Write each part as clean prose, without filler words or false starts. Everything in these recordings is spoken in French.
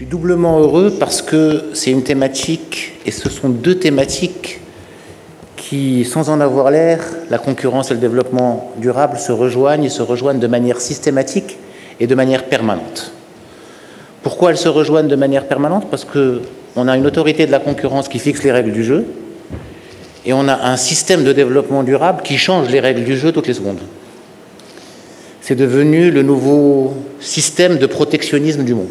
suis doublement heureux parce que c'est une thématique, et ce sont deux thématiques qui, sans en avoir l'air, la concurrence et le développement durable se rejoignent, et se rejoignent de manière systématique et de manière permanente. Pourquoi elles se rejoignent de manière permanente? Parce qu'on a une autorité de la concurrence qui fixe les règles du jeu, et on a un système de développement durable qui change les règles du jeu toutes les secondes. C'est devenu le nouveau système de protectionnisme du monde.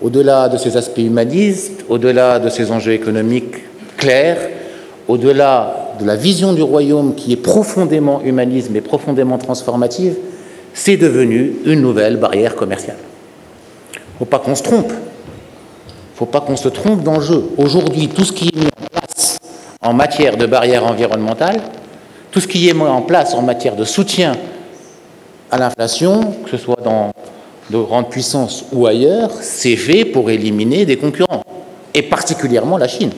Au-delà de ses aspects humanistes, au-delà de ses enjeux économiques clairs, au-delà de la vision du royaume qui est profondément humaniste et profondément transformative, c'est devenu une nouvelle barrière commerciale. Il ne faut pas qu'on se trompe. Il ne faut pas qu'on se trompe dans le jeu. Aujourd'hui, tout ce qui est mis en place en matière de barrières environnementales, tout ce qui est mis en place en matière de soutien à l'inflation, que ce soit dans de grandes puissances ou ailleurs, c'est fait pour éliminer des concurrents, et particulièrement la Chine,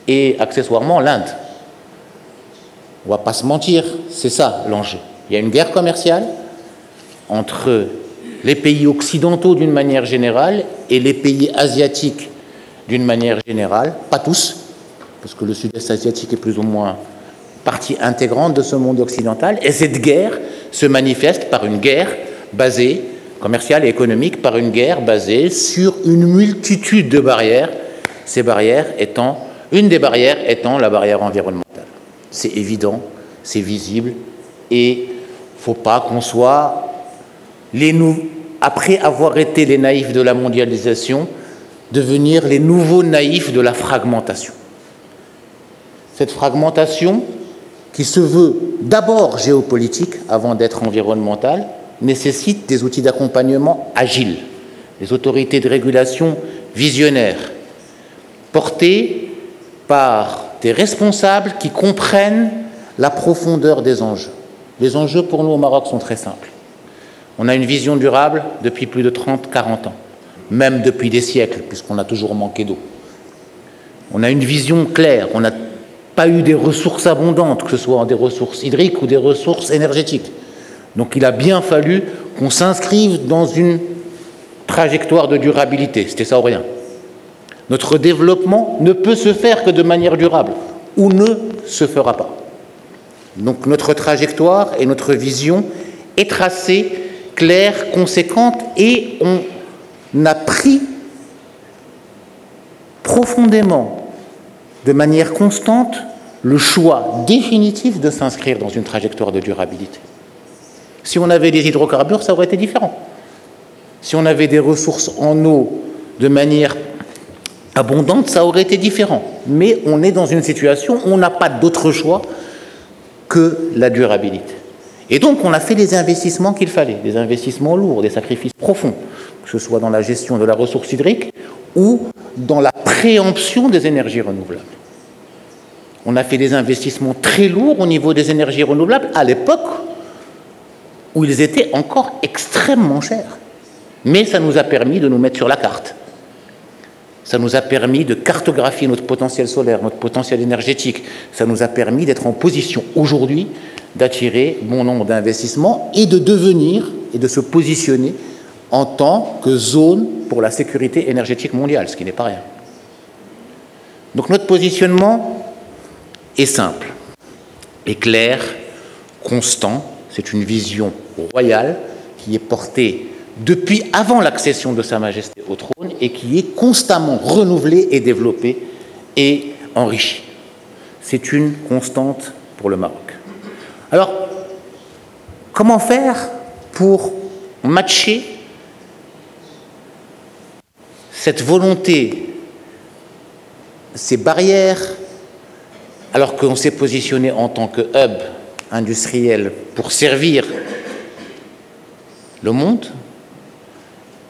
et accessoirement l'Inde. On ne va pas se mentir, c'est ça l'enjeu. Il y a une guerre commerciale entre les pays occidentaux d'une manière générale et les pays asiatiques d'une manière générale, pas tous, parce que le sud-est asiatique est plus ou moins partie intégrante de ce monde occidental, et cette guerre se manifeste par une guerre basée, commerciale et économique, par une guerre basée sur une multitude de barrières, ces barrières étant, une des barrières étant la barrière environnementale. C'est évident, c'est visible, et il ne faut pas qu'on soit, après avoir été les naïfs de la mondialisation, devenir les nouveaux naïfs de la fragmentation. Cette fragmentation, qui se veut d'abord géopolitique avant d'être environnementale, nécessite des outils d'accompagnement agiles, des autorités de régulation visionnaires, portées par des responsables qui comprennent la profondeur des enjeux. Les enjeux pour nous au Maroc sont très simples. On a une vision durable depuis plus de 30-40 ans, même depuis des siècles, puisqu'on a toujours manqué d'eau. On a une vision claire, on n'a pas eu des ressources abondantes, que ce soit des ressources hydriques ou des ressources énergétiques. Donc il a bien fallu qu'on s'inscrive dans une trajectoire de durabilité. C'était ça ou rien. Notre développement ne peut se faire que de manière durable, ou ne se fera pas. Donc notre trajectoire et notre vision est tracée, claire, conséquente, et on a pris profondément, de manière constante, le choix définitif de s'inscrire dans une trajectoire de durabilité. Si on avait des hydrocarbures, ça aurait été différent. Si on avait des ressources en eau de manière abondante, ça aurait été différent. Mais on est dans une situation où on n'a pas d'autre choix que la durabilité. Et donc, on a fait les investissements qu'il fallait, des investissements lourds, des sacrifices profonds, que ce soit dans la gestion de la ressource hydrique ou dans la préemption des énergies renouvelables. On a fait des investissements très lourds au niveau des énergies renouvelables à l'époque où ils étaient encore extrêmement chers. Mais ça nous a permis de nous mettre sur la carte. Ça nous a permis de cartographier notre potentiel solaire, notre potentiel énergétique. Ça nous a permis d'être en position aujourd'hui d'attirer bon nombre d'investissements et de devenir et de se positionner en tant que zone pour la sécurité énergétique mondiale, ce qui n'est pas rien. Donc notre positionnement est simple, est clair, constant. C'est une vision royale qui est portée depuis avant l'accession de Sa Majesté au trône et qui est constamment renouvelée et développée et enrichie. C'est une constante pour le Maroc. Alors, comment faire pour matcher cette volonté, ces barrières, alors qu'on s'est positionné en tant que hub industriel pour servir le monde,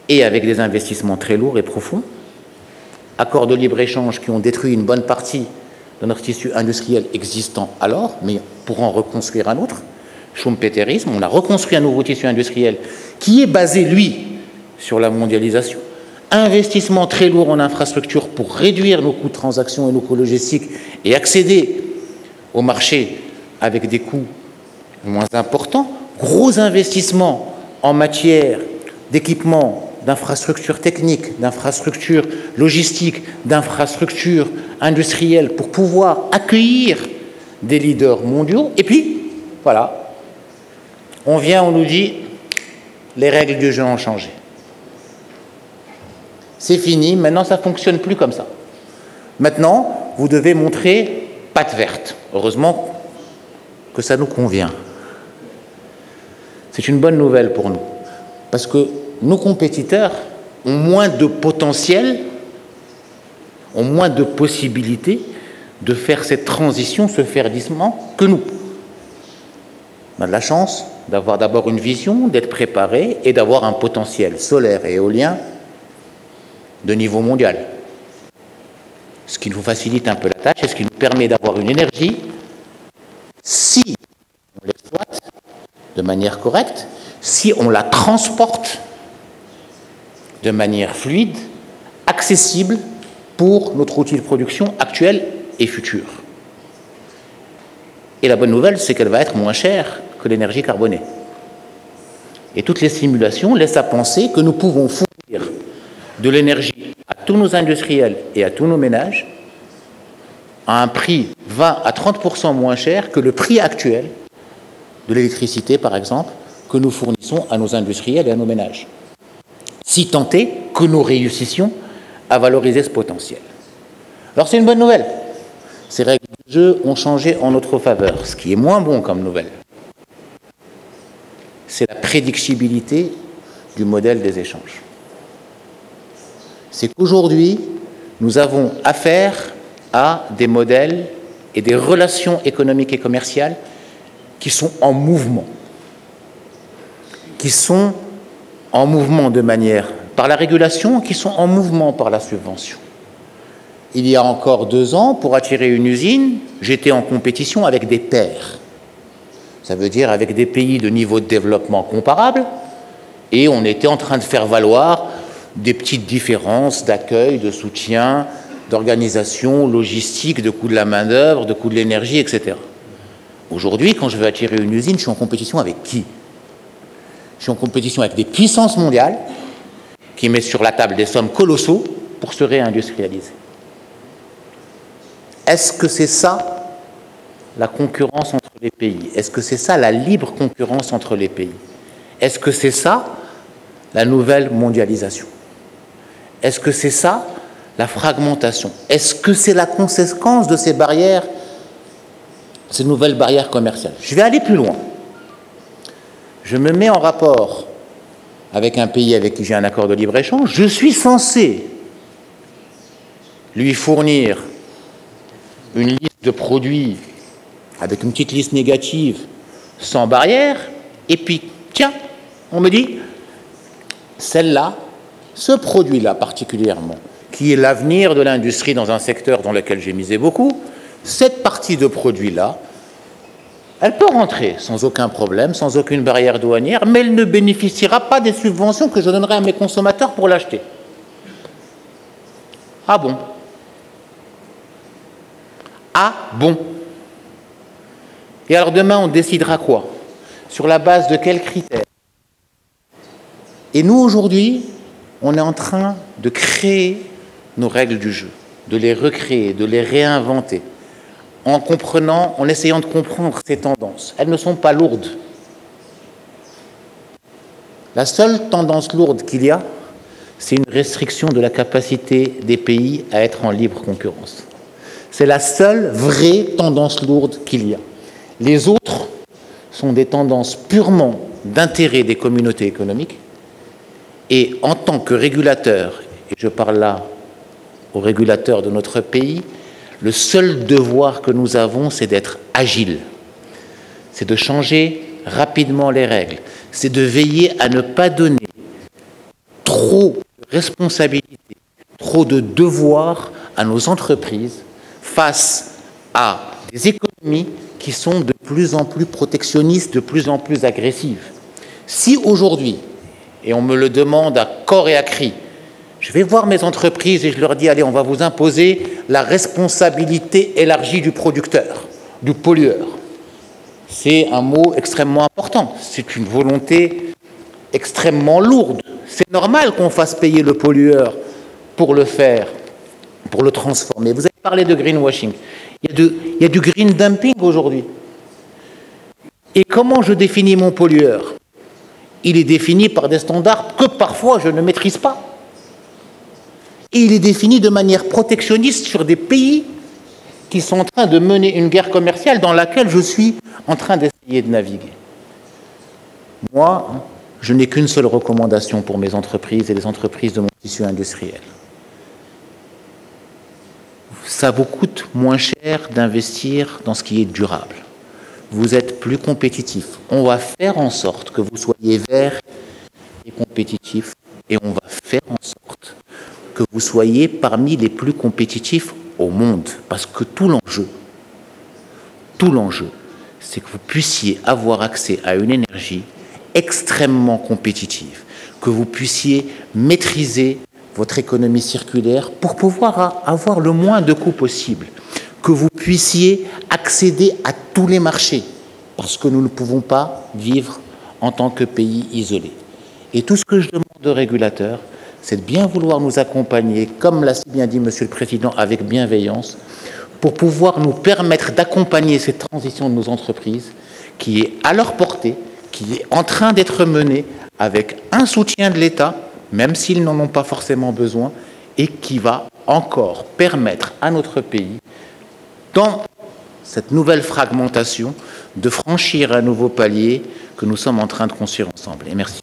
et avec des investissements très lourds et profonds, accords de libre-échange qui ont détruit une bonne partie de notre tissu industriel existant alors, mais pour en reconstruire un autre, schumpeterisme, on a reconstruit un nouveau tissu industriel qui est basé, lui, sur la mondialisation, investissement très lourd en infrastructures pour réduire nos coûts de transaction et nos coûts logistiques et accéder au marché avec des coûts moins importants, gros investissements en matière d'équipements d'infrastructures techniques, d'infrastructures logistiques, d'infrastructures industrielles pour pouvoir accueillir des leaders mondiaux. Et puis, voilà, on vient, on nous dit, les règles du jeu ont changé. C'est fini, maintenant ça ne fonctionne plus comme ça. Maintenant, vous devez montrer patte verte. Heureusement que ça nous convient. C'est une bonne nouvelle pour nous, parce que nos compétiteurs ont moins de potentiel, ont moins de possibilités de faire cette transition, ce verdissement que nous. On a de la chance d'avoir d'abord une vision, d'être préparé et d'avoir un potentiel solaire et éolien de niveau mondial. Ce qui nous facilite un peu la tâche et ce qui nous permet d'avoir une énergie, si on l'exploite de manière correcte, si on la transporte de manière fluide, accessible pour notre outil de production actuel et futur. Et la bonne nouvelle, c'est qu'elle va être moins chère que l'énergie carbonée. Et toutes les simulations laissent à penser que nous pouvons fournir de l'énergie à tous nos industriels et à tous nos ménages à un prix 20 à 30% moins cher que le prix actuel de l'électricité, par exemple, que nous fournissons à nos industriels et à nos ménages. Si tant est que nous réussissions à valoriser ce potentiel. Alors c'est une bonne nouvelle. Ces règles du jeu ont changé en notre faveur. Ce qui est moins bon comme nouvelle, c'est la prédictibilité du modèle des échanges. C'est qu'aujourd'hui, nous avons affaire à des modèles et des relations économiques et commerciales qui sont en mouvement. Qui sont en mouvement de manière par la régulation, qui sont en mouvement par la subvention. Il y a encore 2 ans, pour attirer une usine, j'étais en compétition avec des pairs. Ça veut dire avec des pays de niveau de développement comparable, et on était en train de faire valoir des petites différences d'accueil, de soutien, d'organisation, logistique, de coût de la main-d'œuvre, de coût de l'énergie, etc. Aujourd'hui, quand je veux attirer une usine, je suis en compétition avec qui? Je suis en compétition avec des puissances mondiales qui mettent sur la table des sommes colossaux pour se réindustrialiser. Est-ce que c'est ça la concurrence entre les pays? Est-ce que c'est ça la libre concurrence entre les pays? Est-ce que c'est ça la nouvelle mondialisation? Est-ce que c'est ça la fragmentation? Est-ce que c'est la conséquence de ces barrières, ces nouvelles barrières commerciales? Je vais aller plus loin. Je me mets en rapport avec un pays avec qui j'ai un accord de libre-échange. Je suis censé lui fournir une liste de produits avec une petite liste négative, sans barrière, et puis, tiens, on me dit, celle-là, ce produit-là particulièrement, qui est l'avenir de l'industrie dans un secteur dans lequel j'ai misé beaucoup, cette partie de produit-là, elle peut rentrer sans aucun problème, sans aucune barrière douanière, mais elle ne bénéficiera pas des subventions que je donnerai à mes consommateurs pour l'acheter. Ah bon? Ah bon? Et alors demain, on décidera quoi? Sur la base de quels critères? Et nous, aujourd'hui, on est en train de créer nos règles du jeu, de les recréer, de les réinventer, en essayant de comprendre ces tendances. Elles ne sont pas lourdes. La seule tendance lourde qu'il y a, c'est une restriction de la capacité des pays à être en libre concurrence. C'est la seule vraie tendance lourde qu'il y a. Les autres sont des tendances purement d'intérêt des communautés économiques. Et en tant que régulateur, et je parle là aux régulateurs de notre pays, le seul devoir que nous avons, c'est d'être agile. C'est de changer rapidement les règles. C'est de veiller à ne pas donner trop de responsabilités, trop de devoirs à nos entreprises face à des économies qui sont de plus en plus protectionnistes, de plus en plus agressives. Si aujourd'hui, et on me le demande à corps et à cri, je vais voir mes entreprises et je leur dis, allez, on va vous imposer la responsabilité élargie du producteur, du pollueur. C'est un mot extrêmement important, c'est une volonté extrêmement lourde, c'est normal qu'on fasse payer le pollueur pour le faire, pour le transformer. Vous avez parlé de greenwashing. Il y a du green dumping aujourd'hui. Et comment je définis mon pollueur? Il est défini par des standards que parfois je ne maîtrise pas. Et il est défini de manière protectionniste sur des pays qui sont en train de mener une guerre commerciale dans laquelle je suis en train d'essayer de naviguer. Moi, je n'ai qu'une seule recommandation pour mes entreprises et les entreprises de mon tissu industriel. Ça vous coûte moins cher d'investir dans ce qui est durable. Vous êtes plus compétitif. On va faire en sorte que vous soyez vert et compétitif, et on va faire en sorte que vous soyez parmi les plus compétitifs au monde. Parce que tout l'enjeu, c'est que vous puissiez avoir accès à une énergie extrêmement compétitive, que vous puissiez maîtriser votre économie circulaire pour pouvoir avoir le moins de coûts possible, que vous puissiez accéder à tous les marchés, parce que nous ne pouvons pas vivre en tant que pays isolé. Et tout ce que je demande aux régulateurs, c'est de bien vouloir nous accompagner, comme l'a si bien dit Monsieur le Président, avec bienveillance, pour pouvoir nous permettre d'accompagner cette transition de nos entreprises qui est à leur portée, qui est en train d'être menée avec un soutien de l'État, même s'ils n'en ont pas forcément besoin, et qui va encore permettre à notre pays, dans cette nouvelle fragmentation, de franchir un nouveau palier que nous sommes en train de construire ensemble. Et merci.